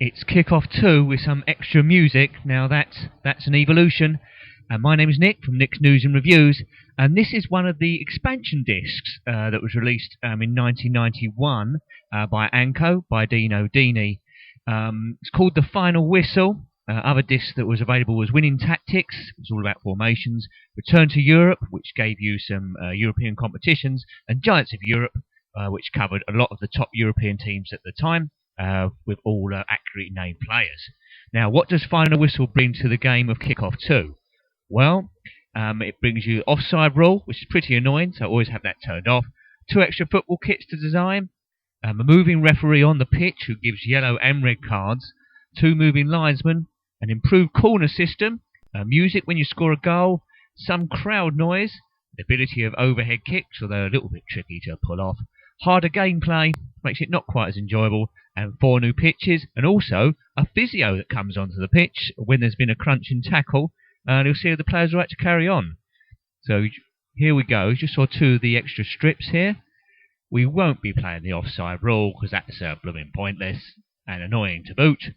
It's Kickoff 2 with some extra music. Now that's an evolution. My name is Nick from Nick's News and Reviews, and this is one of the expansion discs that was released in 1991 by Anco, by Dino Dini. It's called The Final Whistle. Other discs that was available was Winning Tactics, it was all about formations, Return to Europe, which gave you some European competitions, and Giants of Europe, which covered a lot of the top European teams at the time, with all accurately named players. Now, what does Final Whistle bring to the game of Kickoff 2? Well, it brings you Offside Rule, which is pretty annoying, so always have that turned off. 2 extra football kits to design. A moving referee on the pitch who gives yellow and red cards. 2 moving linesmen. An improved corner system. Music when you score a goal. Some crowd noise. The ability of overhead kicks, although a little bit tricky to pull off. Harder gameplay, makes it not quite as enjoyable. And 4 new pitches, and also a physio that comes onto the pitch when there's been a crunching tackle. And you'll see if the players are right to carry on. So here we go. You just saw 2 of the extra strips here. We won't be playing the offside rule because that's blooming pointless and annoying to boot.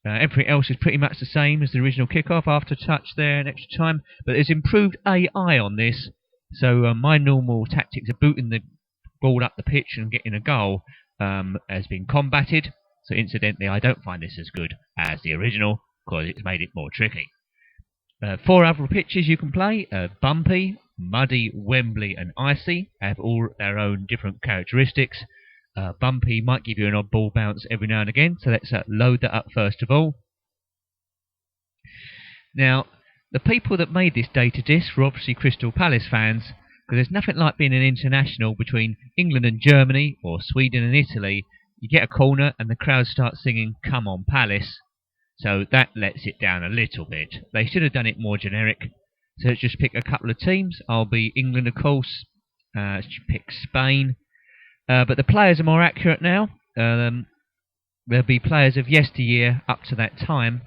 Everything else is pretty much the same as the original Kickoff, after touch there and extra time, but there's improved AI on this. So my normal tactics of booting the ball up the pitch and getting a goal has been combated. So incidentally, I don't find this as good as the original because it's made it more tricky. 4 other pitches you can play: Bumpy, Muddy, Wembley and Icy have all their own different characteristics. Bumpy might give you an odd ball bounce every now and again, so let's load that up first of all. Now, the people that made this data disc were obviously Crystal Palace fans, because there's nothing like being an international between England and Germany or Sweden and Italy. You get a corner and the crowd starts singing "Come on Palace," so that lets it down a little bit. They should have done it more generic. So let's just pick a couple of teams. I'll be England, of course. Let's pick Spain. But the players are more accurate now. There'll be players of yesteryear up to that time.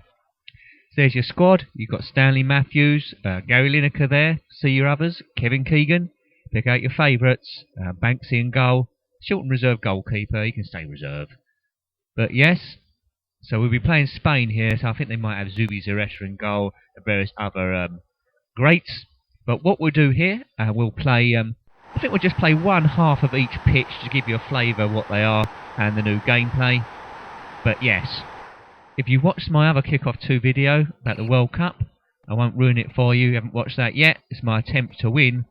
So there's your squad. You've got Stanley Matthews, Gary Lineker there. See your others. Kevin Keegan. Pick out your favourites. Banksy in goal. Shilton reserve goalkeeper. He can stay reserve. But yes, so we'll be playing Spain here. So I think they might have Zubi Zareta in goal and various other greats. But what we'll do here, we'll play... I think we'll just play one half of each pitch to give you a flavour of what they are and the new gameplay. But yes, if you watched my other Kickoff 2 video about the World Cup, I won't ruin it for you. You haven't watched that yet. It's my attempt to win.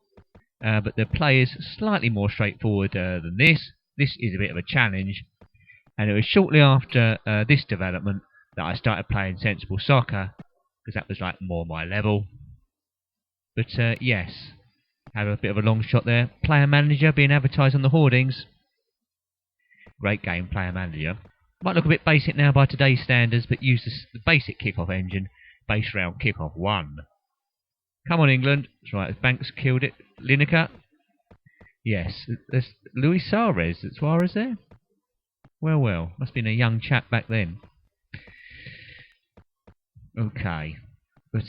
But the play is slightly more straightforward than this. This is a bit of a challenge. And it was shortly after this development that I started playing sensible soccer, because that was like more my level. But yes. Have a bit of a long shot there. Player Manager being advertised on the hoardings. Great game, Player Manager. Might look a bit basic now by today's standards, but use the basic Kickoff engine based around Kickoff 1. Come on, England. That's right, Banks killed it. Lineker. Yes, there's Luis Suarez. Is Suarez there? Well. Must have been a young chap back then. Okay. But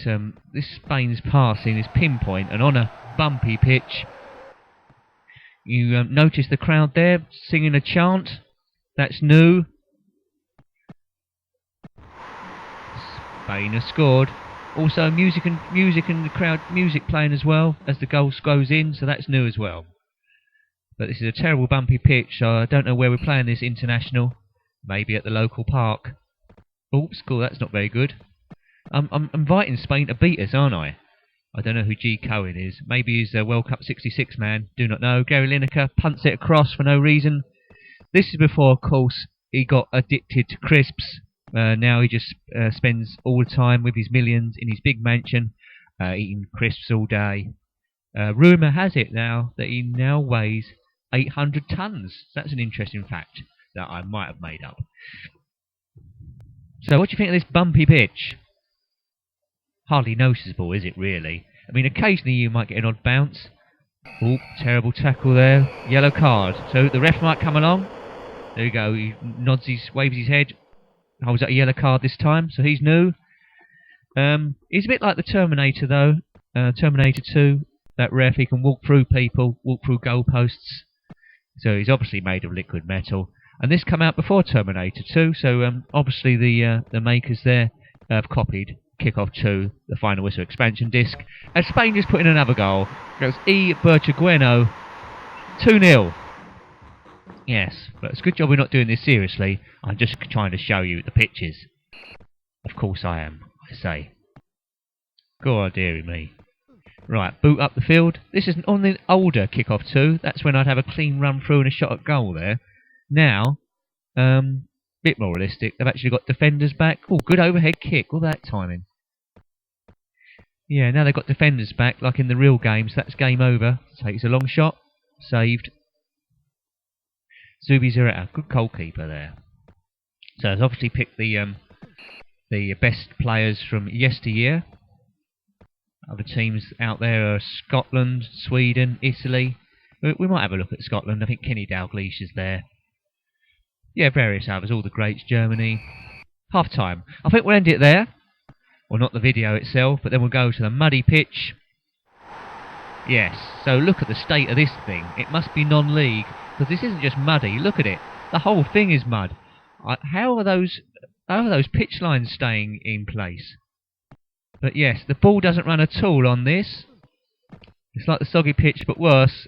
this Spain's passing is pinpoint, and on a bumpy pitch. You notice the crowd there singing a chant. That's new. Spain has scored. Also music and the crowd music playing as well as the goal goes in, so that's new as well. But this is a terrible bumpy pitch, so I don't know where we're playing this international. Maybe at the local park. Oops, cool, that's not very good. I'm inviting Spain to beat us, aren't I? I don't know who G. Cohen is. Maybe he's a World Cup 66 man. Do not know. Gary Lineker punts it across for no reason. This is before, of course, he got addicted to crisps. Now he just spends all the time with his millions in his big mansion, eating crisps all day. Rumour has it now that he now weighs 800 tons. That's an interesting fact that I might have made up. So what do you think of this bumpy pitch? Hardly noticeable, is it really? I mean, occasionally you might get an odd bounce. Oh, terrible tackle there. Yellow card. So the ref might come along. There you go. He waves his head. Holds up a yellow card this time, so he's new. He's a bit like the Terminator, though. Terminator 2. That ref, he can walk through people, walk through goalposts. So he's obviously made of liquid metal. And this came out before Terminator 2, so obviously the makers there have copied Kickoff 2, the Final Whistle expansion disc. And Spain just put in another goal. It was E. Berchagueno, 2-0. Yes, but it's a good job we're not doing this seriously. I'm just trying to show you the pictures. Of course I am, I say. God dearie me. Right, boot up the field. This is on the older Kickoff 2. That's when I'd have a clean run through and a shot at goal there. Now, bit more realistic. They've actually got defenders back. Oh, good overhead kick. All that timing. Yeah, now they've got defenders back, like in the real games. That's game over. Takes a long shot. Saved. Zubi Zureta, good goalkeeper there. So it's obviously picked the best players from yesteryear. Other teams out there are Scotland, Sweden, Italy. We might have a look at Scotland. I think Kenny Dalglish is there. Yeah, various others, all the greats, Germany. Half time. I think we'll end it there. Well, not the video itself, but then we'll go to the muddy pitch. Yes, so look at the state of this thing. It must be non-league, because this isn't just muddy. Look at it. The whole thing is mud. How are those pitch lines staying in place? But yes, the ball doesn't run at all on this. It's like the soggy pitch, but worse.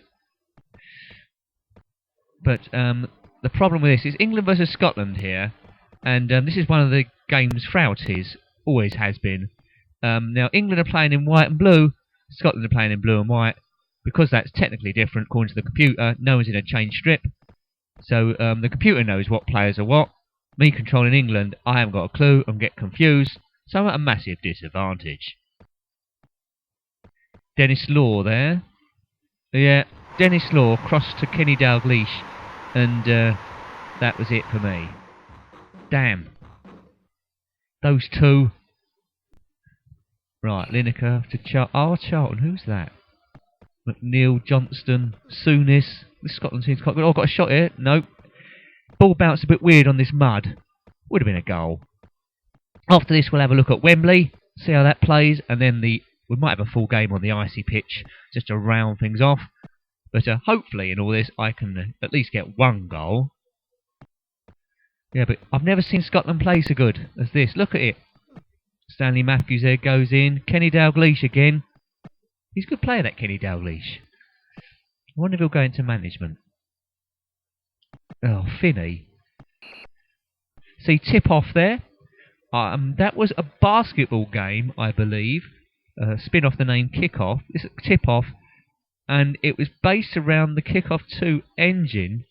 But the problem with this is England versus Scotland here, and this is one of the game's frailties. Always has been. Now, England are playing in white and blue. Scotland are playing in blue and white. Because that's technically different, according to the computer, no one's in a change strip. So the computer knows what players are what. Me controlling England, I haven't got a clue. I'm getting confused. So I'm at a massive disadvantage. Dennis Law there. Yeah, Dennis Law crossed to Kenny Dalglish, and that was it for me. Damn. Those two. Right, Lineker to Charlton. Who's that? McNeil, Johnston, Souness. This Scotland team's quite good. Oh, I've got a shot here. Nope. Ball bounced a bit weird on this mud. Would have been a goal. After this, we'll have a look at Wembley, see how that plays, and then we might have a full game on the icy pitch just to round things off. But hopefully in all this, I can at least get one goal. Yeah, but I've never seen Scotland play so good as this. Look at it. Stanley Matthews there goes in. Kenny Dalglish again. He's a good player, that Kenny Dalglish. I wonder if he'll go into management. Oh, Finney. See, tip off there. That was a basketball game, I believe. Spin off the name Kickoff. It's a tip off. And it was based around the Kickoff 2 engine.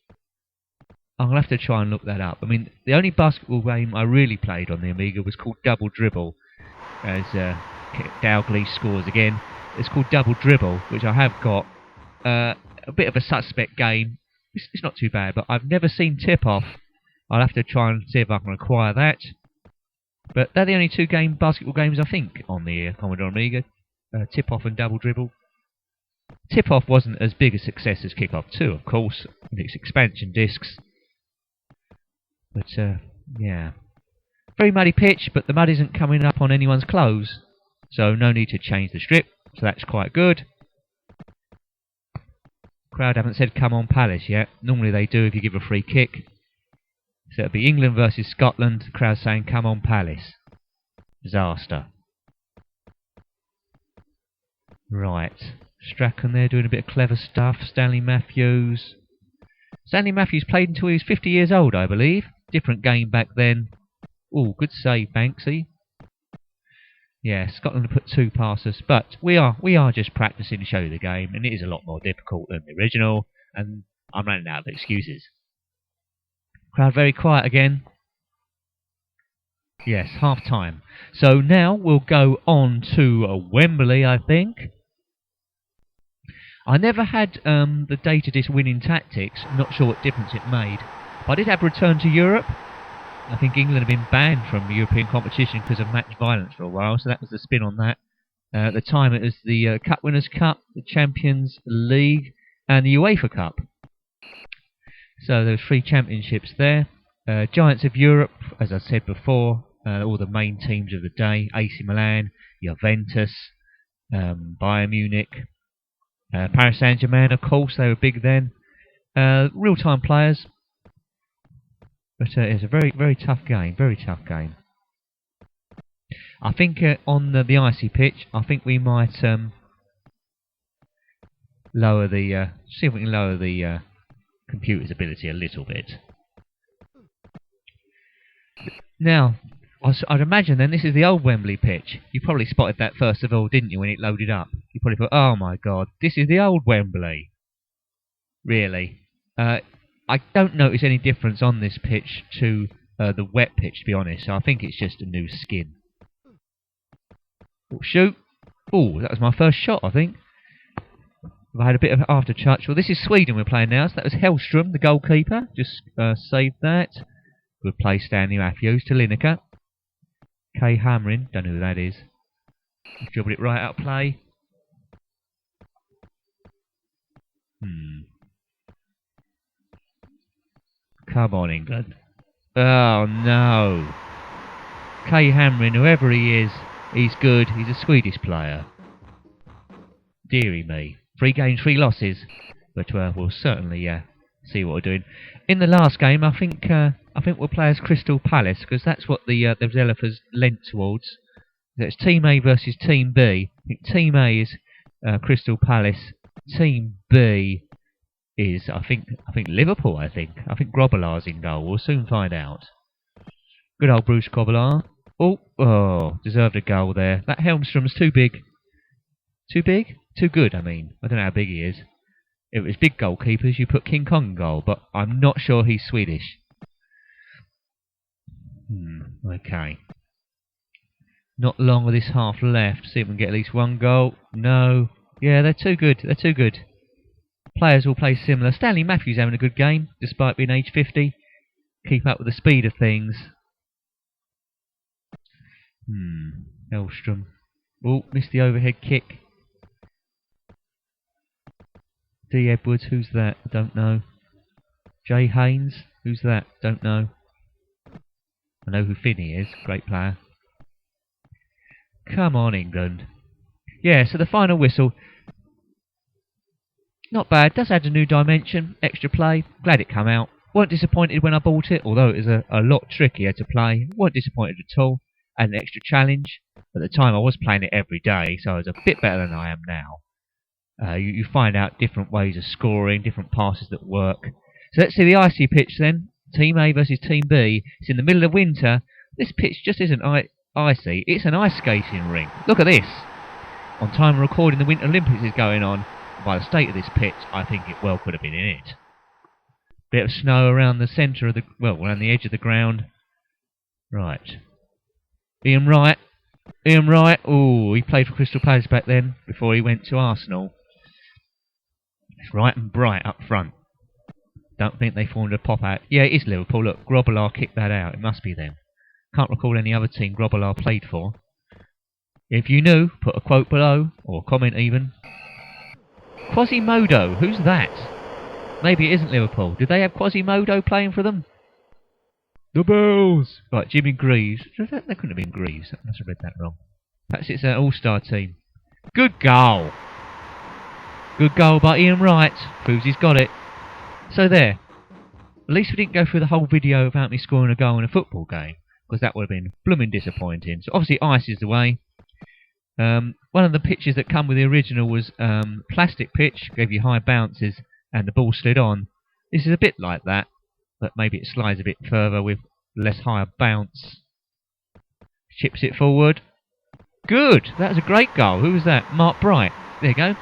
I'll have to try and look that up. I mean, the only basketball game I really played on the Amiga was called Double Dribble. As Dalglish scores again. It's called Double Dribble, which I have got. A bit of a suspect game. It's not too bad, but I've never seen Tip Off. I'll have to try and see if I can acquire that. But they're the only two basketball games I think on the Commodore Amiga. Tip Off and Double Dribble. Tip Off wasn't as big a success as Kickoff 2, of course, with its expansion discs. But yeah. Very muddy pitch, but the mud isn't coming up on anyone's clothes. So no need to change the strip. So that's quite good. Crowd haven't said come on Palace yet. Normally they do if you give a free kick. So it'll be England versus Scotland. The crowd saying come on Palace. Disaster. Right. Strachan there doing a bit of clever stuff. Stanley Matthews. Stanley Matthews played until he was 50 years old, I believe. Different game back then. Oh, good save, Banksy. Yeah, Scotland have put two past us, but we are just practicing to show you the game, and it is a lot more difficult than the original, and I'm running out of excuses. Crowd very quiet again. Yes, half time. So now we'll go on to Wembley, I think. I never had the data disc winning tactics. I'm not sure what difference it made. But I did have Return to Europe. I think England have been banned from European competition because of match violence for a while, so that was the spin on that. At the time it was the Cup Winners' Cup, the Champions League, and the UEFA Cup. So there were 3 championships there. Giants of Europe, as I said before, all the main teams of the day. AC Milan, Juventus, Bayern Munich, Paris Saint-Germain, of course, they were big then. Real-time players. But it's a very, very tough game. Very tough game. I think on the icy pitch, I think we might lower the see if we can lower the computer's ability a little bit. Now, I'd imagine then this is the old Wembley pitch. You probably spotted that first of all, didn't you, when it loaded up? You probably thought, oh my god, this is the old Wembley. Really. I don't notice any difference on this pitch to the wet pitch, to be honest, so I think it's just a new skin. Oh, shoot! Oh, that was my first shot, I think. I had a bit of after touch. Well, this is Sweden we're playing now, so that was Hellström, the goalkeeper. Just saved that. Good play, Stanley Matthews to Lineker. Kay Hamrin, don't know who that is. Dribbled it right out of play. Come on, England. Oh, no. Kay Hamrin, whoever he is, he's good. He's a Swedish player. Deary me. 3 games, 3 losses. But we'll certainly see what we're doing. In the last game, I think we'll play as Crystal Palace, because that's what the developers leant towards. It's Team A versus Team B. I think Team A is Crystal Palace. Team B is, I think Liverpool, I think. I think Grobbelaar's in goal. We'll soon find out. Good old Bruce Grobbelaar. Oh, deserved a goal there. That Hellström's too big. Too big? Too good, I mean. I don't know how big he is. If it was big goalkeepers, you put King Kong in goal, but I'm not sure he's Swedish. Okay. Not long of this half left. See if we can get at least 1 goal. No. Yeah, they're too good. They're too good. Players will play similar. Stanley Matthews having a good game, despite being age 50. Keep up with the speed of things. Hellström. Oh, missed the overhead kick. D. Edwards, who's that? I don't know. Jay Haynes, who's that? Don't know. I know who Finney is. Great player. Come on, England. Yeah, so the final whistle. Not bad. Does add a new dimension. Extra play. Glad it came out. Weren't disappointed when I bought it, although it was a lot trickier to play. Weren't disappointed at all. Had an extra challenge. At the time I was playing it every day, so I was a bit better than I am now. You find out different ways of scoring, different passes that work. So let's see the icy pitch then. Team A versus Team B. It's in the middle of winter. This pitch just isn't icy. It's an ice skating rink. Look at this. On time of recording, the Winter Olympics is going on. By the state of this pitch, I think it well could have been in it. Bit of snow around the centre of the... well, around the edge of the ground. Right. Ian Wright. Ian Wright. Oh, he played for Crystal Palace back then, before he went to Arsenal. It's Wright and Bright up front. Don't think they formed a pop-out. Yeah, it is Liverpool. Look, Grobbelaar kicked that out. It must be them. Can't recall any other team Grobbelaar played for. If you knew, put a quote below, or comment even. Quasimodo, who's that? Maybe it isn't Liverpool. Did they have Quasimodo playing for them? The Bells! Right, Jimmy Greaves. That couldn't have been Greaves. I must have read that wrong. Perhaps it's an all-star team. Good goal! Good goal by Ian Wright. Proves he's got it. So there. At least we didn't go through the whole video without me scoring a goal in a football game, because that would have been blooming disappointing. So obviously ice is the way. One of the pitches that come with the original was plastic pitch, gave you high bounces, and the ball slid on. This is a bit like that, but maybe it slides a bit further with less higher bounce. Chips it forward. Good! That was a great goal. Who was that? Mark Bright. There you go.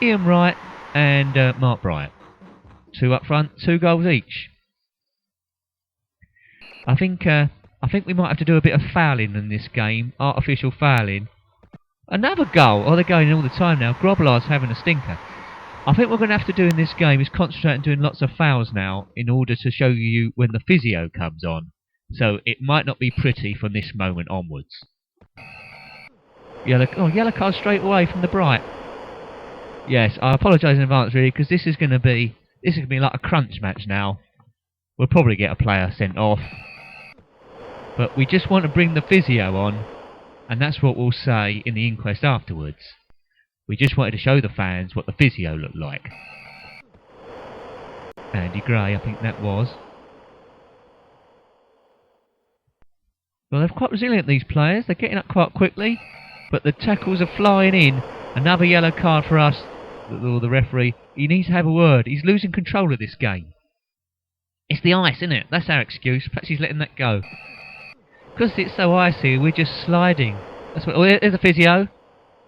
Ian Wright and Mark Bright. 2 up front, 2 goals each. I think we might have to do a bit of fouling in this game. Artificial fouling. Another goal! Oh, they're going in all the time now. Grobbelaar's having a stinker. I think what we're going to have to do in this game is concentrate on doing lots of fouls now in order to show you when the physio comes on. So it might not be pretty from this moment onwards. Yellow card straight away from the Bright. Yes, I apologise in advance really, because this is going to be like a crunch match now. We'll probably get a player sent off. But we just want to bring the physio on, and that's what we'll say in the inquest afterwards. We just wanted to show the fans what the physio looked like. Andy Gray, I think that was. Well, they're quite resilient, these players. They're getting up quite quickly, but the tackles are flying in. Another yellow card for us. The referee, he needs to have a word. He's losing control of this game. It's the ice, isn't it? That's our excuse. Perhaps he's letting that go. Because it's so icy, we're just sliding. That's what. Oh, there's a physio.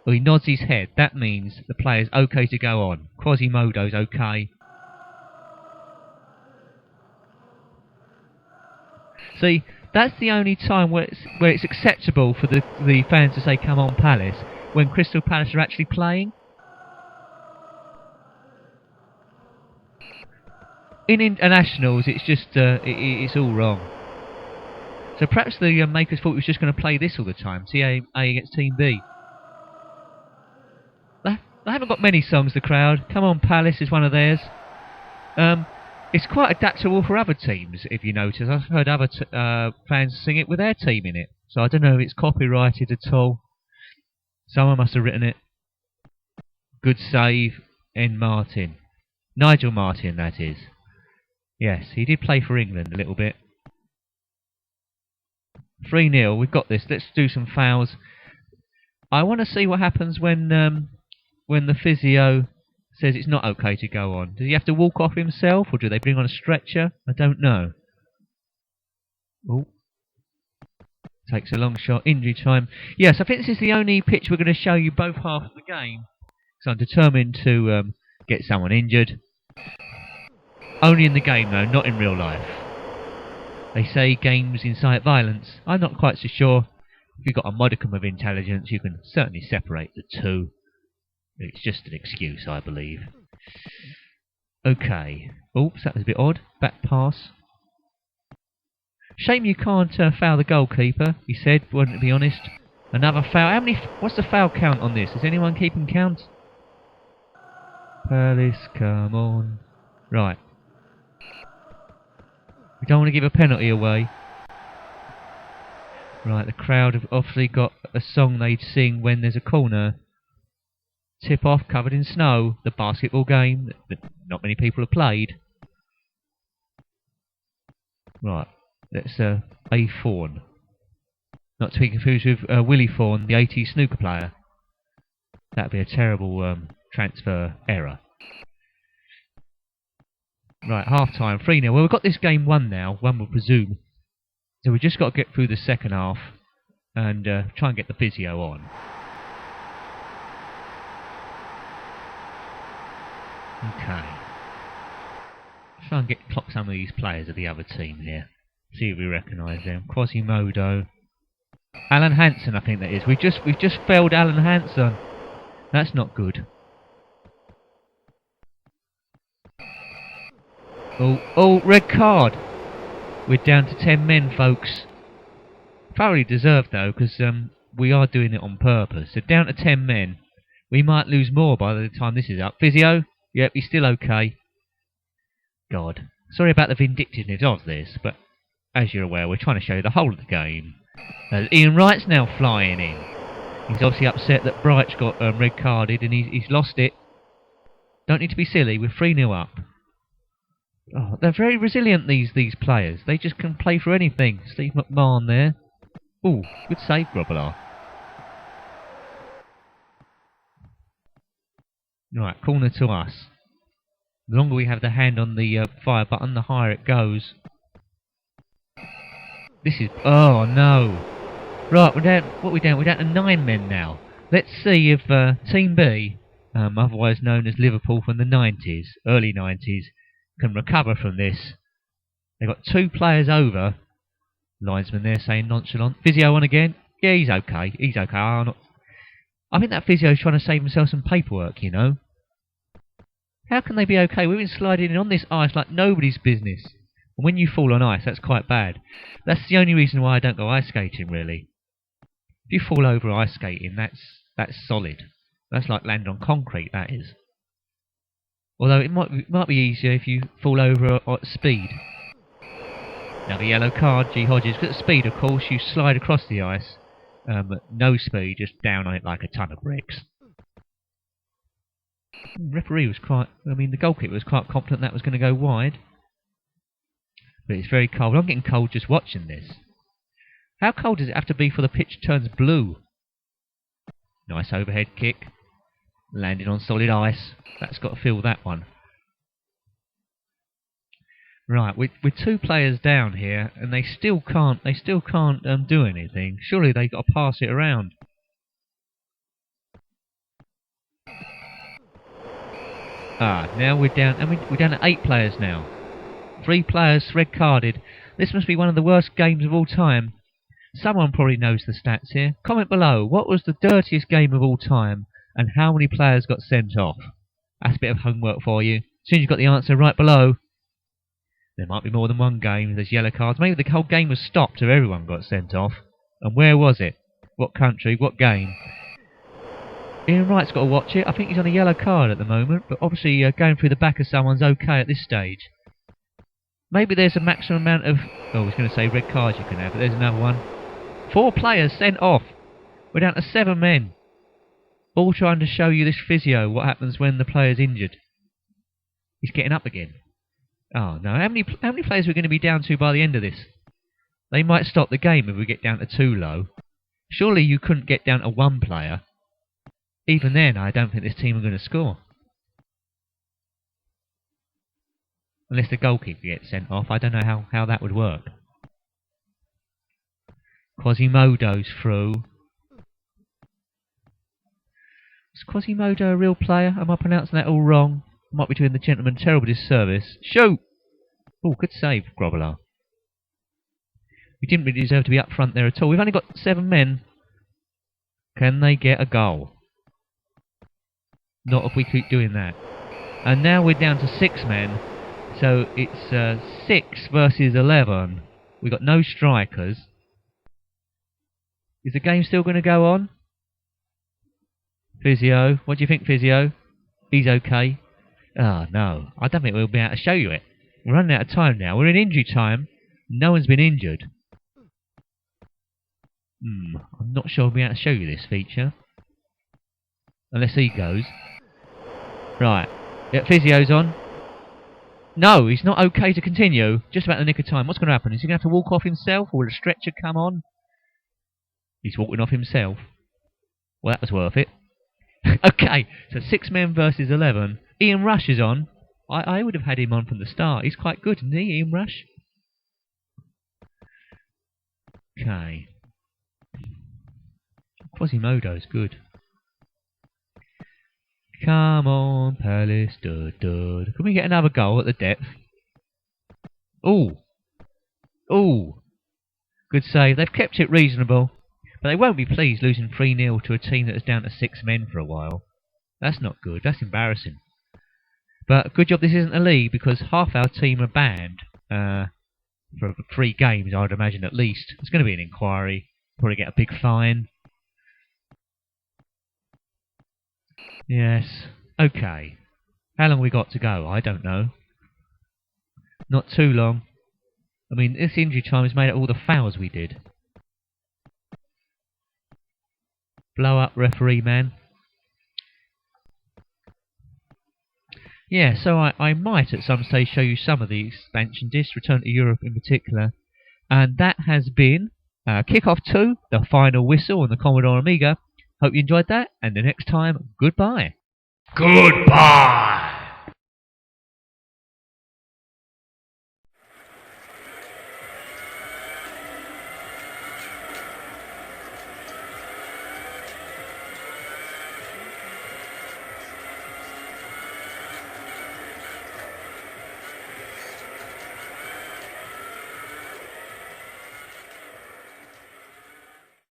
Oh, he nods his head. That means the player's okay to go on. Quasimodo's okay. See, that's the only time where it's acceptable for the fans to say, "Come on, Palace," when Crystal Palace are actually playing. In internationals, it's just it's all wrong. So perhaps the makers thought he was just going to play this all the time. Team A against Team B. They haven't got many songs, the crowd. Come on, Palace is one of theirs. It's quite adaptable for other teams, if you notice. I've heard other fans sing it with their team in it. So I don't know if it's copyrighted at all. Someone must have written it. Good save, N. Martin. Nigel Martin, that is. Yes, he did play for England a little bit. 3-0, we've got this. Let's do some fouls. I want to see what happens when the physio says it's not okay to go on. Does he have to walk off himself, or do they bring on a stretcher? I don't know. Oh, takes a long shot. Injury time. Yes, I think this is the only pitch we're going to show you both halves of the game. So I'm determined to get someone injured. Only in the game, though, not in real life. They say games incite violence. I'm not quite so sure. If you've got a modicum of intelligence, you can certainly separate the two. It's just an excuse, I believe. Okay. Oops, that was a bit odd. Back pass. Shame you can't foul the goalkeeper, he said, wouldn't be honest. Another foul. How many? What's the foul count on this? Is anyone keeping count? Palace, come on. Right. We don't want to give a penalty away. Right, the crowd have obviously got a song they'd sing when there's a corner. Tip off, covered in snow. The basketball game that not many people have played. Right, that's A. Fawn. Not to be confused with Willie Fawn, the 80s snooker player. That'd be a terrible transfer error. Right, half-time, 3-0. Well, we've got this game won now, one will presume. So we've just got to get through the second half and try and get the physio on. Okay. Try and clock some of these players of the other team here. See if we recognise them. Quasimodo. Alan Hansen, I think that is. We've just failed Alan Hansen. That's not good. Oh, red card. We're down to 10 men, folks. Thoroughly deserved, though, because we are doing it on purpose. So down to 10 men. We might lose more by the time this is up. Physio? Yep, he's still okay. God. Sorry about the vindictiveness of this, but as you're aware, we're trying to show you the whole of the game. Ian Wright's now flying in. He's obviously upset that Bright's got red carded and he's lost it. Don't need to be silly, we're 3-0 up. Oh, they're very resilient, these players. They just can play for anything. Steve McMahon there. Ooh, good save, Grobbelaar. Right, corner to us. The longer we have the hand on the fire button, the higher it goes. This is... Oh, no. Right, we're down... What are we down? We're down to 9 men now. Let's see if Team B, otherwise known as Liverpool from the 90s, early 90s, can recover from this. They've got 2 players over. Linesman there saying nonchalant. Physio on again. Yeah, he's okay. He's okay. I think that physio's trying to save himself some paperwork, you know. How can they be okay? We've been sliding in on this ice like nobody's business. And when you fall on ice, that's quite bad. That's the only reason why I don't go ice skating, really. If you fall over ice skating, that's solid. That's like land on concrete, that is. Although it might be easier if you fall over at speed. Now the yellow card, G. Hodges. At speed, of course, you slide across the ice. No speed, just down on it like a ton of bricks. The referee was the goalkeeper was quite confident that was going to go wide. But it's very cold. I'm getting cold just watching this. How cold does it have to be for the pitch turns blue? Nice overhead kick. Landing on solid ice. That's got to feel that one. Right, we're 2 players down here, and they still can't do anything. Surely they've got to pass it around. Now we're down, and we're down to 8 players now. 3 players red carded. This must be one of the worst games of all time. Someone probably knows the stats here. Comment below, what was the dirtiest game of all time, and how many players got sent off? That's a bit of homework for you. As soon as you've got the answer right below. There might be more than one game, there's yellow cards. Maybe the whole game was stopped if everyone got sent off. And where was it? What country? What game? Ian Wright's got to watch it. I think he's on a yellow card at the moment, but obviously going through the back of someone's okay at this stage. Maybe there's a maximum amount of... Oh, I was going to say red cards you can have, but there's another one. 4 players sent off. We're down to 7 men. All trying to show you this physio, what happens when the player's injured. He's getting up again. Oh no, how many players are we going to be down to by the end of this? They might stop the game if we get down to 2 low. Surely you couldn't get down to 1 player. Even then, I don't think this team are going to score. Unless the goalkeeper gets sent off, I don't know how that would work. Quasimodo's through. Is Quasimodo a real player? Am I pronouncing that all wrong? I might be doing the gentleman a terrible disservice. Shoot! Oh, good save, Grobbler. We didn't really deserve to be up front there at all. We've only got 7 men. Can they get a goal? Not if we keep doing that. And now we're down to 6 men. So it's 6 versus 11. We've got no strikers. Is the game still going to go on? Physio. What do you think, Physio? He's okay. Ah, no. I don't think we'll be able to show you it. We're running out of time now. We're in injury time. No one's been injured. I'm not sure we'll be able to show you this feature. Unless he goes. Right. Yeah, Physio's on. No, he's not okay to continue. Just about the nick of time. What's going to happen? Is he going to have to walk off himself, or will a stretcher come on? He's walking off himself. Well, that was worth it. Okay, so 6 men versus 11. Ian Rush is on. I would have had him on from the start. He's quite good, isn't he, Ian Rush? Okay. Quasimodo's good. Come on, Palace. Can we get another goal at the depth? Ooh. Ooh. Good save. They've kept it reasonable. But they won't be pleased losing 3-0 to a team that is down to 6 men for a while. That's not good. That's embarrassing. But good job this isn't a league, because half our team are banned for 3 games, I would imagine, at least. There's going to be an inquiry. Probably get a big fine. Yes. Okay. How long have we got to go? I don't know. Not too long. I mean, this injury time has made up all the fouls we did. Blow up, referee man. Yeah, so I might at some stage show you some of the expansion discs, Return to Europe in particular. And that has been Kickoff 2, the final whistle on the Commodore Amiga. Hope you enjoyed that, and the next time, goodbye. Goodbye!